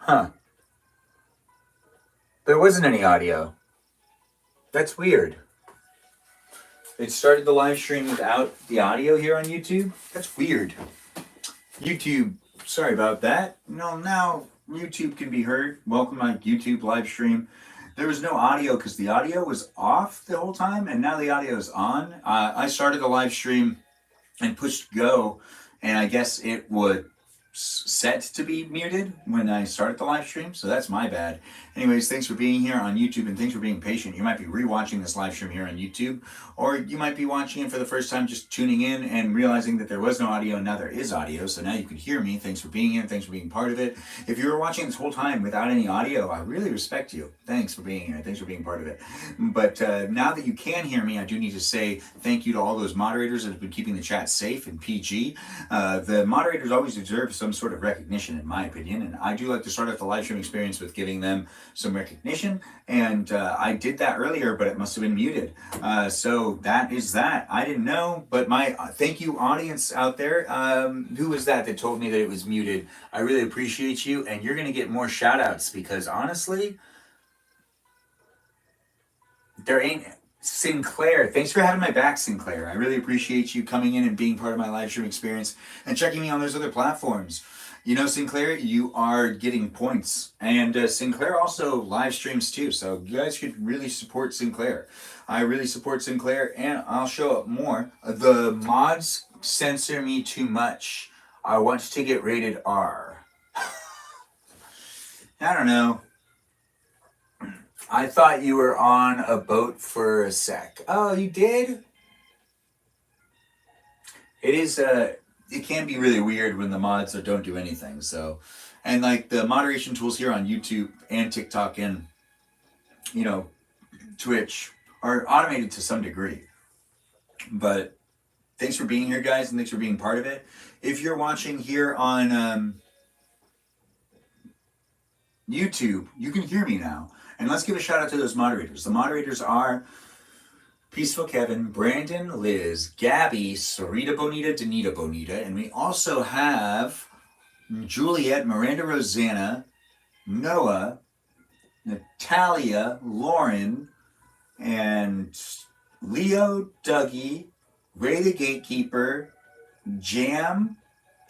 Huh. There wasn't any audio. That's weird. It started the live stream without the audio here on YouTube? That's weird. YouTube, sorry about that. No, now YouTube can be heard. Welcome to my YouTube live stream. There was no audio because the audio was off the whole time, and now the audio is on. I started the live stream and pushed go, and I guess it would set to be muted when I started the live stream, so that's my bad. Anyways, thanks for being here on YouTube and thanks for being patient. You might be rewatching this live stream here on YouTube, or you might be watching it for the first time, just tuning in and realizing that there was no audio and now there is audio, so now you can hear me. Thanks for being here. Thanks for being part of it. If you were watching this whole time without any audio, I really respect you. Thanks for being here. Thanks for being part of it. But now that you can hear me, I do need to say thank you to all those moderators that have been keeping the chat safe and PG. The moderators always deserve some sort of recognition, in my opinion, and I do like to start off the live stream experience with giving them some recognition, and I did that earlier, but it must have been muted. So that is that. I didn't know, but my thank you, audience out there. Who was that told me that it was muted? I really appreciate you, and you're going to get more shout outs because honestly, there ain't. Sinclair, thanks for having my back, Sinclair. I really appreciate you coming in and being part of my live stream experience and checking me on those other platforms. You know, Sinclair, you are getting points. And Sinclair also live streams too, so you guys should really support Sinclair. I really support Sinclair, and I'll show up more. The mods censor me too much. I want to get rated R. I don't know. I thought you were on a boat for a sec. Oh, you did? It is, it can be really weird when the mods don't do anything, so. And like the moderation tools here on YouTube and TikTok and, you know, Twitch are automated to some degree. But thanks for being here, guys, and thanks for being part of it. If you're watching here on YouTube, you can hear me now. And let's give a shout out to those moderators. The moderators are Peaceful Kevin, Brandon, Liz, Gabby, Sarita Bonita, Danita Bonita, and we also have Juliet, Miranda Rosanna, Noah, Natalia, Lauren, and Leo, Dougie, Ray the Gatekeeper, Jam,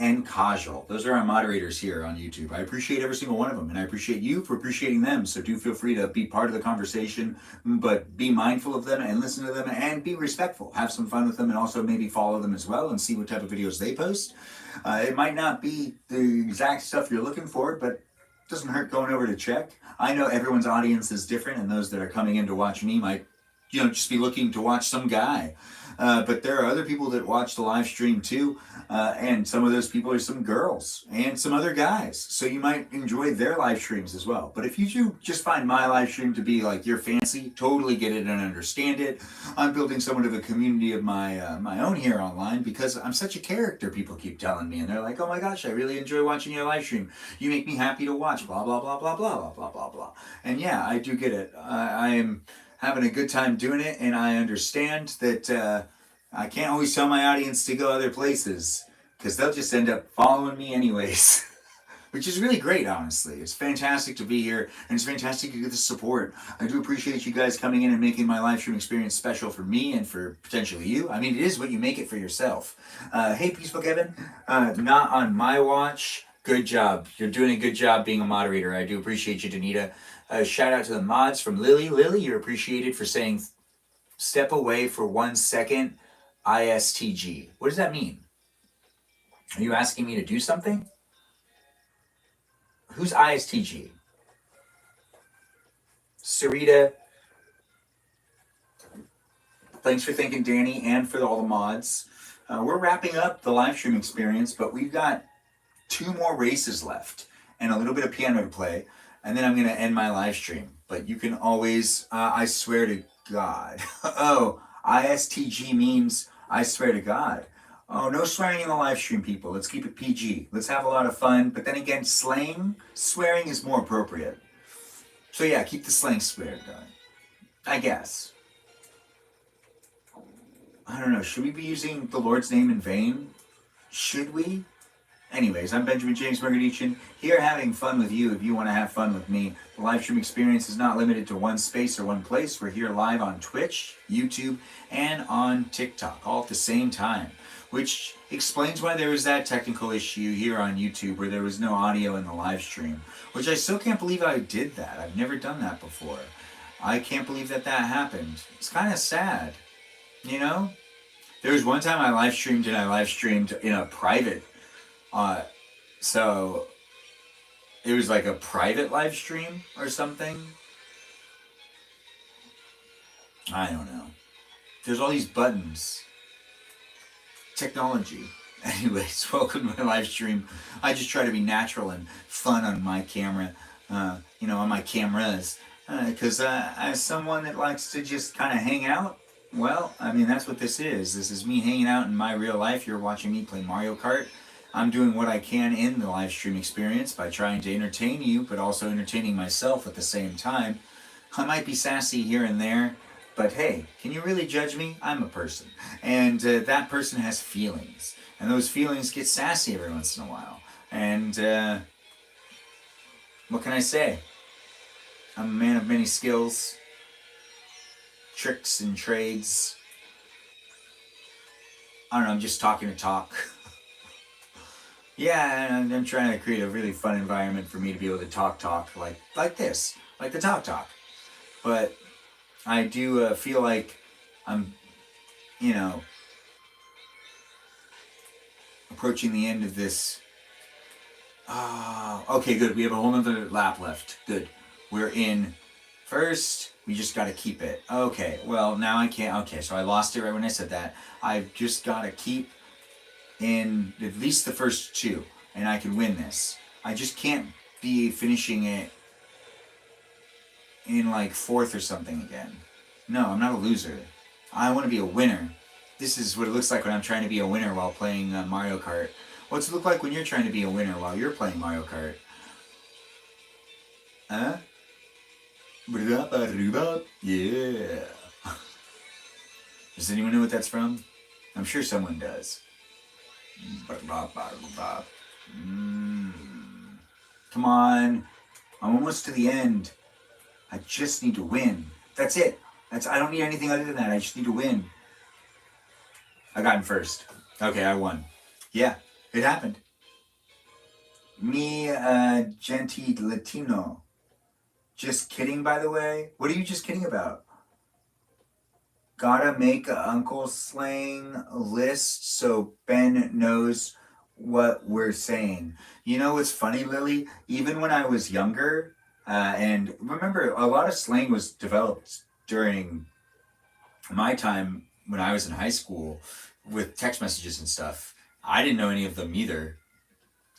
and Kajal. Those are our moderators here on YouTube. I appreciate every single one of them, and I appreciate you for appreciating them. So do feel free to be part of the conversation, but be mindful of them and listen to them and be respectful. Have some fun with them and also maybe follow them as well and see what type of videos they post. It might not be the exact stuff you're looking for, but it doesn't hurt going over to check. I know everyone's audience is different, and those that are coming in to watch me might, you know, just be looking to watch some guy. But there are other people that watch the live stream too, and some of those people are some girls and some other guys. So you might enjoy their live streams as well. But if you do just find my live stream to be like your fancy, totally get it and understand it. I'm building somewhat of a community of my own here online because I'm such a character, people keep telling me. And they're like, oh my gosh, I really enjoy watching your live stream. You make me happy to watch, blah, blah, blah, blah, blah, blah, blah, blah, blah. And yeah, I do get it. I am having a good time doing it, and I understand that I can't always tell my audience to go other places because they'll just end up following me anyways. Which is really great, honestly. It's fantastic to be here, and it's fantastic to get the support. I do appreciate you guys coming in and making my live stream experience special for me and for potentially you. I mean, it is what you make it for yourself. Hey, Peaceful Kevin, not on my watch. Good job. You're doing a good job being a moderator. I do appreciate you, Danita. Shout out to the mods from Lily. Lily, you're appreciated for saying step away for 1 second, ISTG. What does that mean? Are you asking me to do something? Who's ISTG? Sarita. Thanks for thanking Danny and for all the mods. We're wrapping up the live stream experience, but we've got 2 more races left and a little bit of piano to play. And then I'm going to end my live stream. But you can always, I swear to God. Oh, ISTG means I swear to God. Oh, no swearing in the live stream, people. Let's keep it PG. Let's have a lot of fun. But then again, swearing is more appropriate. So yeah, keep the swear going. I guess. I don't know. Should we be using the Lord's name in vain? Should we? Anyways, I'm Benjamin James Magrdichian, here having fun with you if you want to have fun with me. The live stream experience is not limited to one space or one place. We're here live on Twitch, YouTube, and on TikTok, all at the same time, which explains why there was that technical issue here on YouTube where there was no audio in the live stream, which I still can't believe I did that. I've never done that before. I can't believe that happened. It's kind of sad, you know? There was one time I live streamed and I live streamed in a private so it was like a private live stream or something. I don't know. There's all these buttons. Technology. Anyways, welcome to my live stream. I just try to be natural and fun on my camera, on my cameras. Because as someone that likes to just kind of hang out, well, I mean, that's what this is. This is me hanging out in my real life. You're watching me play Mario Kart. I'm doing what I can in the live stream experience by trying to entertain you, but also entertaining myself at the same time. I might be sassy here and there, but hey, can you really judge me? I'm a person. And that person has feelings. And those feelings get sassy every once in a while. And what can I say? I'm a man of many skills, tricks and trades. I don't know, I'm just talking to talk. Yeah, and I'm trying to create a really fun environment for me to be able to talk like this, like the talk. But I do feel like I'm, approaching the end of this. Okay, good. We have a whole nother lap left. Good. We're in first. We just got to keep it. Okay, well, now I can't. Okay, so I lost it right when I said that. I've just got to keep in at least the first two, and I can win this. I just can't be finishing it in like fourth or something again. No, I'm not a loser. I want to be a winner. This is what it looks like when I'm trying to be a winner while playing Mario Kart. What's it look like when you're trying to be a winner while you're playing Mario Kart? Huh? Yeah. Does anyone know what that's from? I'm sure someone does. Come on. I'm almost to the end. I just need to win. That's it. I don't need anything other than that. I just need to win. I got in first. Okay, I won. Yeah, it happened. Me, Genti Latino. Just kidding, by the way. What are you just kidding about? Gotta make a Uncle Slang list so Ben knows what we're saying. You know what's funny, Lily? Even when I was younger, and remember, a lot of slang was developed during my time when I was in high school with text messages and stuff. I didn't know any of them either.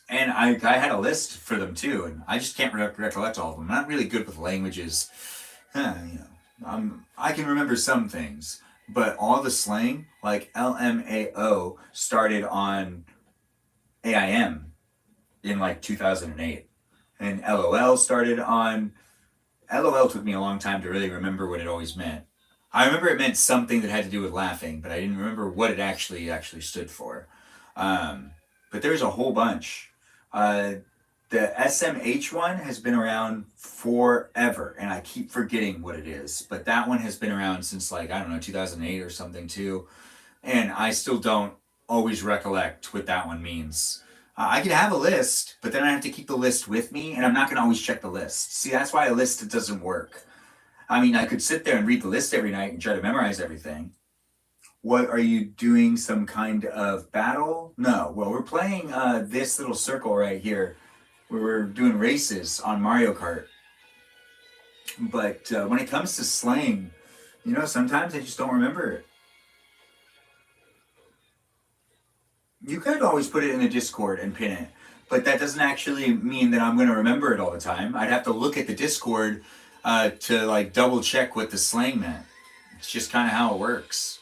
And I had a list for them too, and I just can't recollect all of them. I'm not really good with languages. I can remember some things, but all the slang, like LMAO, started on AIM in like 2008. And LOL started on... LOL took me a long time to really remember what it always meant. I remember it meant something that had to do with laughing, but I didn't remember what it actually stood for. But there's a whole bunch. The SMH one has been around forever, and I keep forgetting what it is. But that one has been around since, 2008 or something too. And I still don't always recollect what that one means. I could have a list, but then I have to keep the list with me, and I'm not going to always check the list. See, that's why a list doesn't work. I mean, I could sit there and read the list every night and try to memorize everything. What are you doing? Some kind of battle? No. Well, we're playing this little circle right here where we're doing races on Mario Kart. But when it comes to slang, sometimes I just don't remember it. You could always put it in the Discord and pin it, but that doesn't actually mean that I'm going to remember it all the time. I'd have to look at the Discord to double check what the slang meant. It's just kind of how it works.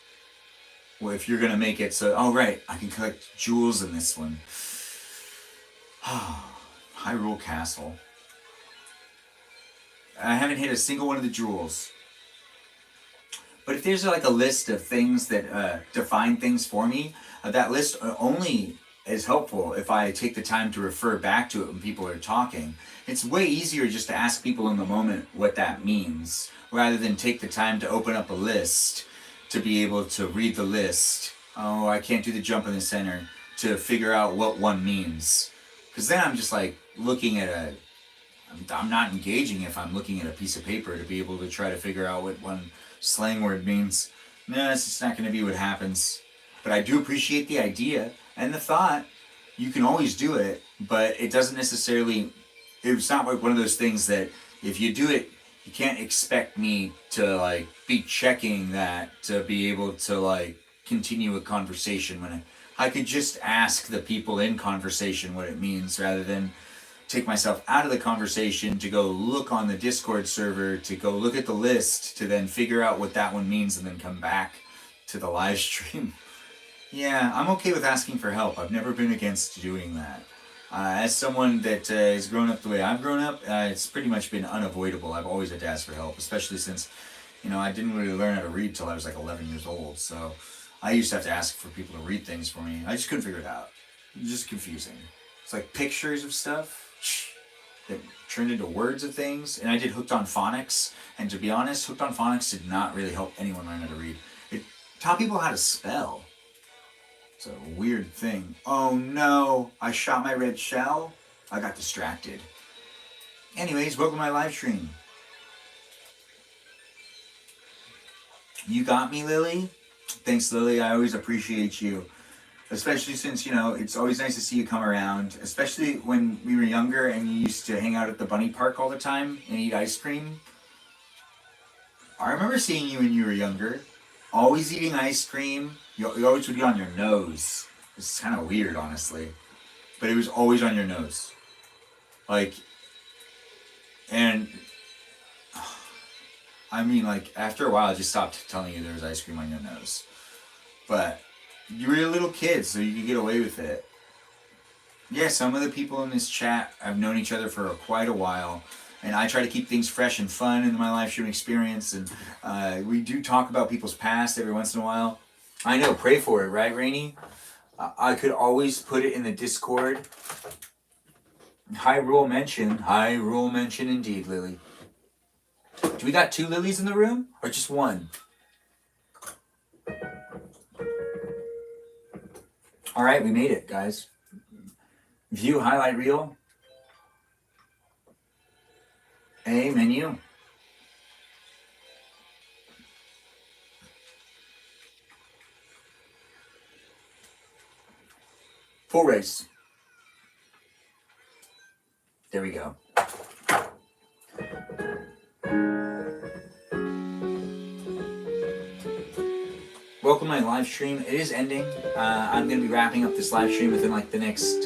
Well, if you're going to make it so, oh right, I can collect jewels in this one. Hyrule Castle. I haven't hit a single one of the jewels. But if there's a list of things that define things for me, that list only as helpful if I take the time to refer back to it when people are talking. It's way easier just to ask people in the moment what that means, rather than take the time to open up a list to be able to read the list. Oh, I can't do the jump in the center to figure out what one means. Because then I'm just like looking at I'm not engaging if I'm looking at a piece of paper to be able to try to figure out what one slang word means. No, it's just not going to be what happens. But I do appreciate the idea and the thought. You can always do it, but it doesn't necessarily, it's not like one of those things that if you do it, you can't expect me to like be checking that to be able to like continue a conversation when I could just ask the people in conversation what it means rather than take myself out of the conversation to go look on the Discord server, to go look at the list, to then figure out what that one means and then come back to the live stream. Yeah, I'm okay with asking for help. I've never been against doing that. As someone that has grown up the way I've grown up, it's pretty much been unavoidable. I've always had to ask for help, especially since, I didn't really learn how to read till I was like 11 years old. So I used to have to ask for people to read things for me. I just couldn't figure it out. It was just confusing. It's like pictures of stuff that turned into words of things. And I did Hooked on Phonics. And to be honest, Hooked on Phonics did not really help anyone learn how to read. It taught people how to spell. It's a weird thing. Oh no, I shot my red shell. I got distracted. Anyways, welcome to my live stream. You got me, Lily? Thanks, Lily. I always appreciate you. Especially since, it's always nice to see you come around. Especially when we were younger and you used to hang out at the bunny park all the time and eat ice cream. I remember seeing you when you were younger. Always eating ice cream. You always would be on your nose. It's kind of weird, honestly. But it was always on your nose. After a while, I just stopped telling you there was ice cream on your nose. But you were a little kid, so you could get away with it. Yeah, some of the people in this chat have known each other for quite a while. And I try to keep things fresh and fun in my live stream experience. And we do talk about people's past every once in a while. I know, pray for it, right, Rainey? I could always put it in the Discord. High rule mention indeed, Lily. Do we got 2 Lilies in the room or just 1? All right, we made it, guys. View highlight reel. A menu. Full race. There we go. Welcome to my live stream. It is ending. I'm going to be wrapping up this live stream within the next,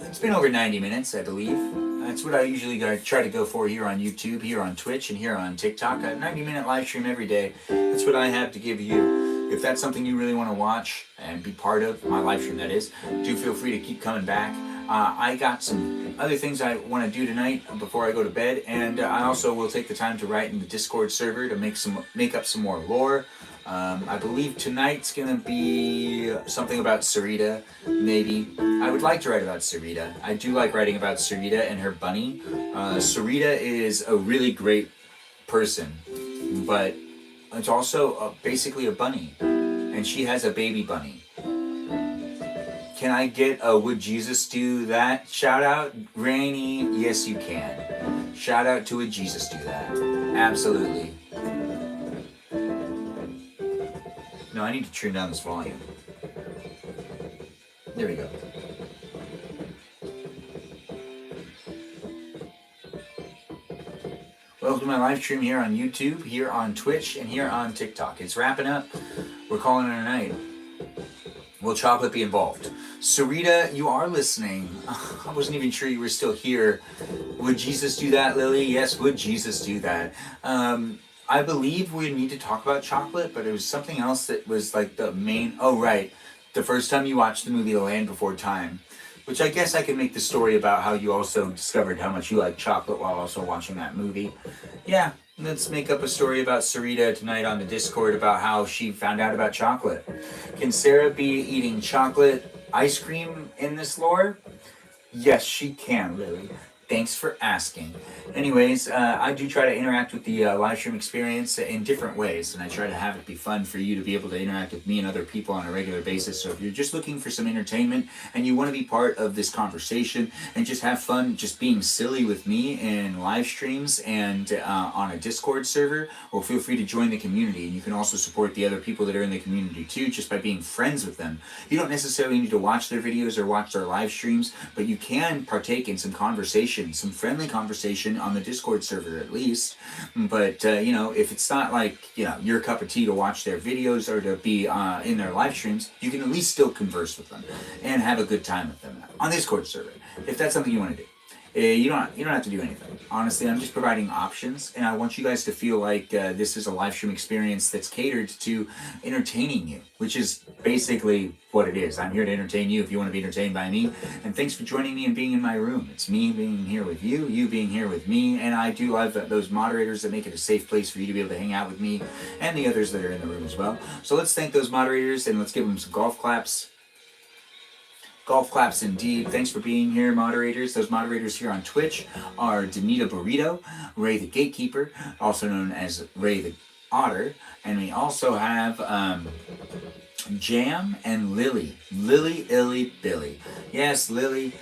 It's been over 90 minutes, I believe. That's what I usually try to go for here on YouTube, here on Twitch, and here on TikTok. A 90-minute live stream every day. That's what I have to give you. If that's something you really want to watch and be part of, my live stream that is, do feel free to keep coming back. I got some other things I want to do tonight before I go to bed, and I also will take the time to write in the Discord server to make up some more lore. I believe tonight's gonna be something about Sarita, maybe. I would like to write about Sarita. I do like writing about Sarita and her bunny. Sarita is a really great person, but it's also basically a bunny, and she has a baby bunny. Can I get a Would Jesus Do That shout out, Rainy? Yes, you can. Shout out to Would Jesus Do That. Absolutely. No, I need to turn down this volume. There we go. Welcome to my live stream here on YouTube, here on Twitch, and here on TikTok. It's wrapping up. We're calling it a night. Will chocolate be involved? Sarita, you are listening. I wasn't even sure you were still here. Would Jesus do that, Lily? Yes, would Jesus do that? I believe we need to talk about chocolate, but it was something else that was the main... Oh, right. The first time you watched the movie The Land Before Time, Which I guess I can make the story about how you also discovered how much you like chocolate while also watching that movie. Yeah, let's make up a story about Sarita tonight on the Discord about how she found out about chocolate. Can Sarah be eating chocolate ice cream in this lore? Yes, she can, Lily. Thanks for asking. Anyways, I do try to interact with the live stream experience in different ways, and I try to have it be fun for you to be able to interact with me and other people on a regular basis. So if you're just looking for some entertainment and you want to be part of this conversation and just have fun just being silly with me in live streams and on a Discord server, well, feel free to join the community. And you can also support the other people that are in the community too, just by being friends with them. You don't necessarily need to watch their videos or watch their live streams, but you can partake in some conversation, some friendly conversation on the Discord server at least. But if it's not like your cup of tea to watch their videos or to be in their live streams, you can at least still converse with them and have a good time with them on the Discord server if that's something you want to do. You don't have to do anything. Honestly, I'm just providing options, and I want you guys to feel like this is a live stream experience that's catered to entertaining you, which is basically what it is. I'm here to entertain you if you want to be entertained by me, and thanks for joining me and being in my room. It's me being here with you, you being here with me, and I do love those moderators that make it a safe place for you to be able to hang out with me and the others that are in the room as well. So let's thank those moderators, and let's give them some golf claps. Golf claps indeed. Thanks for being here, moderators. Those moderators here on Twitch are Danita Burrito, Ray the Gatekeeper, also known as Ray the Otter, and we also have Jam and Lily. Lily, Illy, Billy. Yes, Lily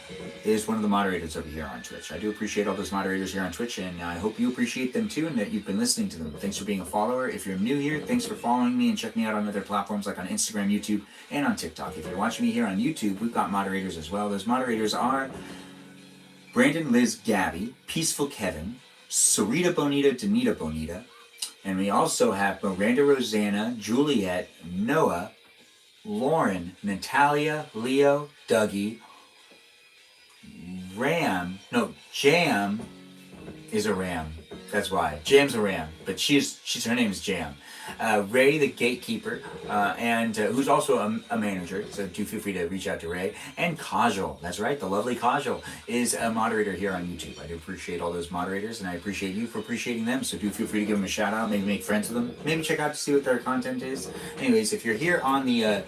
is one of the moderators over here on Twitch. I do appreciate all those moderators here on Twitch, and I hope you appreciate them too, and that you've been listening to them. Thanks for being a follower. If you're new here, thanks for following me and checking me out on other platforms like on Instagram, YouTube, and on TikTok. If you're watching me here on YouTube, we've got moderators as well. Those moderators are Brandon, Liz, Gabby, Peaceful Kevin, Sarita Bonita, Danita Bonita, and we also have Miranda Rosanna, Juliet, Noah, Lauren, Natalia, Leo, Dougie, Jam is a ram. That's why. Jam's a ram, but her name is Jam. Ray the Gatekeeper, and who's also a manager, so do feel free to reach out to Ray. And Kajal, that's right, the lovely Kajal is a moderator here on YouTube. I do appreciate all those moderators, and I appreciate you for appreciating them, so do feel free to give them a shout out, maybe make friends with them, maybe check out to see what their content is. Anyways, if you're here on the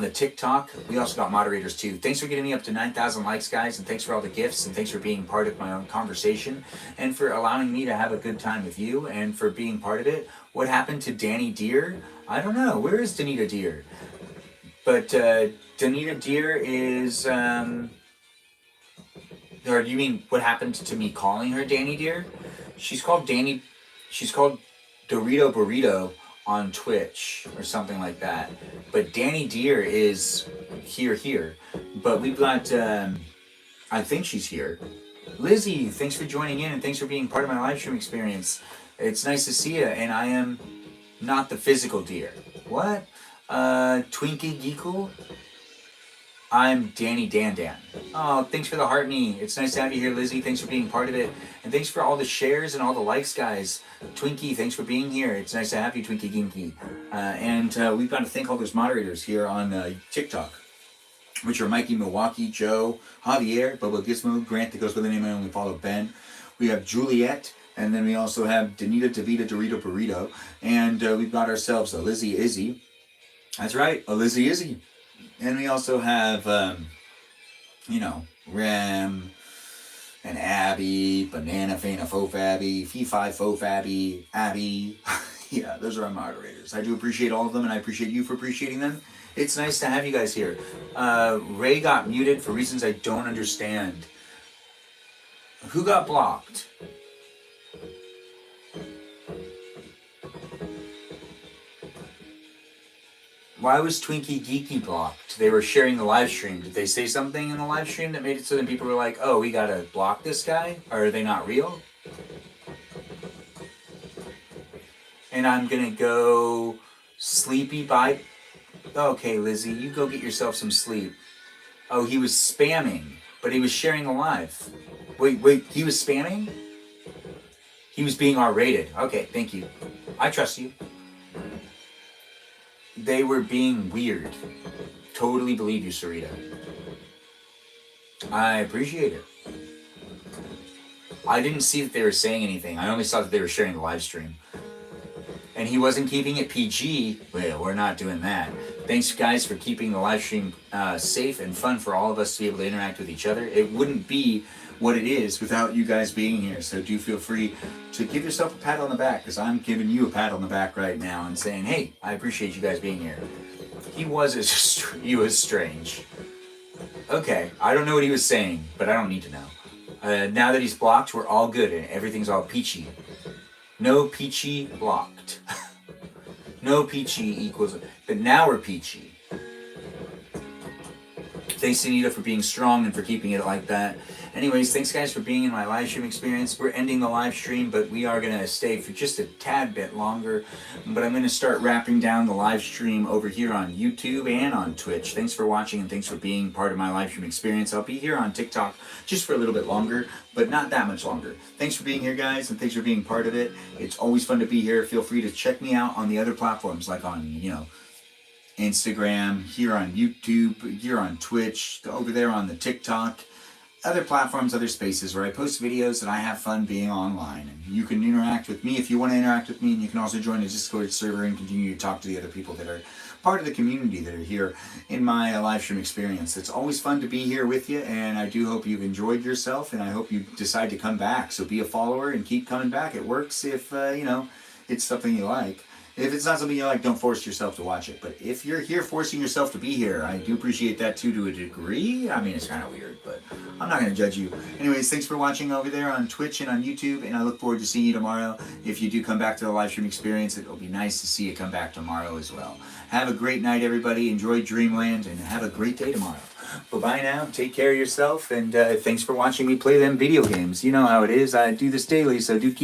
TikTok, we also got moderators too. Thanks for getting me up to 9,000 likes, guys, and thanks for all the gifts, and thanks for being part of my own conversation, and for allowing me to have a good time with you, and for being part of it. What happened to Danny Deer? I don't know. Where is Danita Deer? But Danita Deer is, or you mean what happened to me calling her Danny Deer? She's called Dorito Burrito on Twitch or something like that. But Danny Deer is here. But we've got, I think she's here. Lizzie, thanks for joining in and thanks for being part of my live stream experience. It's nice to see you, and I am not the physical deer. What? Twinkie Geekle? I'm Danny Dan. Oh, thanks for the heart me. It's nice to have you here, Lizzie. Thanks for being part of it. And thanks for all the shares and all the likes, guys. Twinkie, thanks for being here. It's nice to have you, Twinkie Ginky. And we've got to thank all those moderators here on TikTok, which are Mikey Milwaukee, Joe, Javier, Bobo Gizmo, Grant that goes by the name I only follow, Ben. We have Juliet, and then we also have Danita Davita Dorito Burrito. And we've got ourselves a Lizzie Izzy. That's right, a Lizzie Izzy. And we also have, Rem and Abby, Banana Fana Fofabby, Fee-Fi Fofabby, Abby. Yeah, those are our moderators. I do appreciate all of them, and I appreciate you for appreciating them. It's nice to have you guys here. Ray got muted for reasons I don't understand. Who got blocked? Why was Twinkie Geeky blocked? They were sharing the live stream. Did they say something in the live stream that made it so that people were like, oh, we gotta block this guy? Or are they not real? And I'm gonna go sleepy bye. Okay, Lizzie, you go get yourself some sleep. Oh, he was spamming, but he was sharing a live. Wait, he was spamming? He was being R-rated. Okay, thank you. I trust you. They were being weird. totally believe you, Sarita. I appreciate it. I didn't see that they were saying anything. I only saw that they were sharing the live stream. And he wasn't keeping it PG. Well, we're not doing that. Thanks, guys, for keeping the live stream safe and fun for all of us to be able to interact with each other. It wouldn't be what it is without you guys being here. So do feel free to give yourself a pat on the back, because I'm giving you a pat on the back right now and saying, hey, I appreciate you guys being here. He was strange. Okay, I don't know what he was saying, but I don't need to know. Now that he's blocked, we're all good and everything's all peachy. No peachy blocked. No peachy equals... But now we're peachy. Thanks, Anita, for being strong and for keeping it like that. Anyways, thanks, guys, for being in my live stream experience. We're ending the live stream, but we are going to stay for just a tad bit longer. But I'm going to start wrapping down the live stream over here on YouTube and on Twitch. Thanks for watching and thanks for being part of my live stream experience. I'll be here on TikTok just for a little bit longer, but not that much longer. Thanks for being here, guys, and thanks for being part of it. It's always fun to be here. Feel free to check me out on the other platforms, like on, Instagram, here on YouTube, here on Twitch, over there on the TikTok, other platforms, other spaces where I post videos and I have fun being online. And you can interact with me if you want to interact with me, and you can also join a Discord server and continue to talk to the other people that are part of the community that are here in my live stream experience. It's always fun to be here with you, and I do hope you've enjoyed yourself, and I hope you decide to come back. So be a follower and keep coming back. It works if, it's something you like. If it's not something you like, don't force yourself to watch it. But if you're here forcing yourself to be here, I do appreciate that too, to a degree. I mean, it's kind of weird, but I'm not going to judge you. Anyways, thanks for watching over there on Twitch and on YouTube, and I look forward to seeing you tomorrow. If you do come back to the live stream experience, it'll be nice to see you come back tomorrow as well. Have a great night, everybody. Enjoy Dreamland, and have a great day tomorrow. Bye-bye now. Take care of yourself, and thanks for watching me play them video games. You know how it is. I do this daily, so do keep